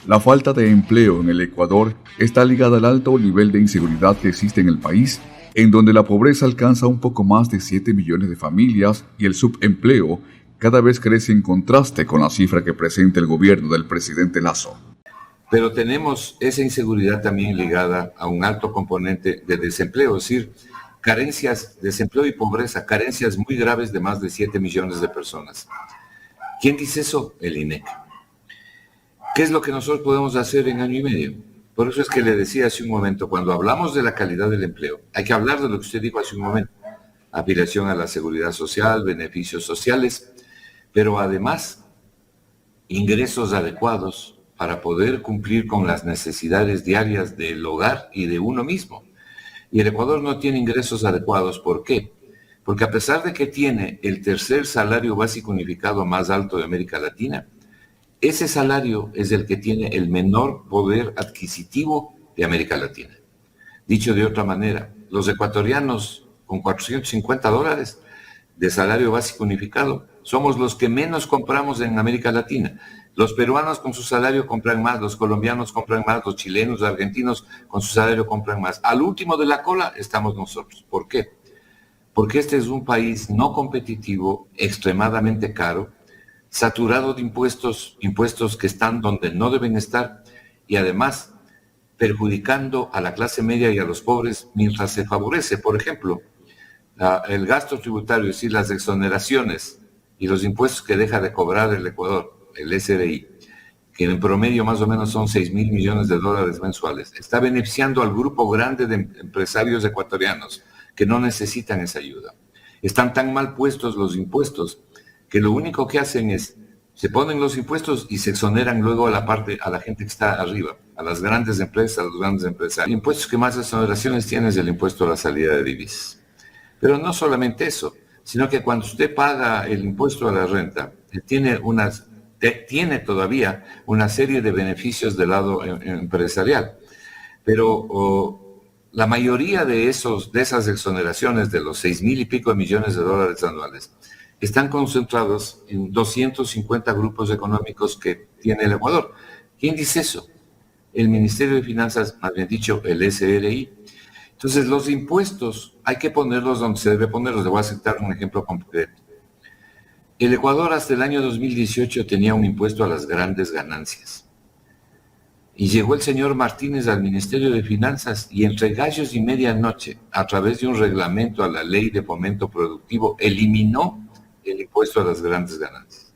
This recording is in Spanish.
La falta de empleo en el Ecuador está ligada al alto nivel de inseguridad que existe en el país, en donde la pobreza alcanza un poco más de 7 millones de familias y el subempleo cada vez crece en contraste con la cifra que presenta el gobierno del presidente Lasso. Pero tenemos esa inseguridad también ligada a un alto componente de desempleo, es decir, carencias, desempleo y pobreza, carencias muy graves de más de 7 millones de personas. ¿Quién dice eso? El INEC. ¿Qué es lo que nosotros podemos hacer en año y medio? Por eso es que le decía hace un momento, cuando hablamos de la calidad del empleo, hay que hablar de lo que usted dijo hace un momento, afiliación a la seguridad social, beneficios sociales, pero además ingresos adecuados para poder cumplir con las necesidades diarias del hogar y de uno mismo. Y el Ecuador no tiene ingresos adecuados. ¿Por qué? Porque a pesar de que tiene el tercer salario básico unificado más alto de América Latina, ese salario es el que tiene el menor poder adquisitivo de América Latina. Dicho de otra manera, los ecuatorianos con $450 de salario básico unificado somos los que menos compramos en América Latina. Los peruanos con su salario compran más, los colombianos compran más, los chilenos, los argentinos con su salario compran más. Al último de la cola estamos nosotros. ¿Por qué? Porque este es un país no competitivo, extremadamente caro, saturado de impuestos que están donde no deben estar y además perjudicando a la clase media y a los pobres mientras se favorece, por ejemplo, el gasto tributario, es decir, las exoneraciones y los impuestos que deja de cobrar el Ecuador, el SRI, que en promedio más o menos son 6.000 millones de dólares mensuales, está beneficiando al grupo grande de empresarios ecuatorianos que no necesitan esa ayuda. Están tan mal puestos los impuestos que lo único que hacen es, se ponen los impuestos y se exoneran luego a la gente que está arriba, a las grandes empresas, a los grandes empresarios. El impuesto que más exoneraciones tiene es el impuesto a la salida de divisas. Pero no solamente eso, sino que cuando usted paga el impuesto a la renta, tiene todavía una serie de beneficios del lado empresarial. Pero la mayoría de esas exoneraciones de los 6.000 y pico de millones de dólares anuales están concentrados en 250 grupos económicos que tiene el Ecuador. ¿Quién dice eso? El Ministerio de Finanzas, más bien dicho, el SRI. Entonces, los impuestos hay que ponerlos donde se debe ponerlos. Le voy a citar un ejemplo concreto. El Ecuador hasta el año 2018 tenía un impuesto a las grandes ganancias. Y llegó el señor Martínez al Ministerio de Finanzas y entre gallos y medianoche, a través de un reglamento a la Ley de Fomento Productivo, eliminó el impuesto a las grandes ganancias.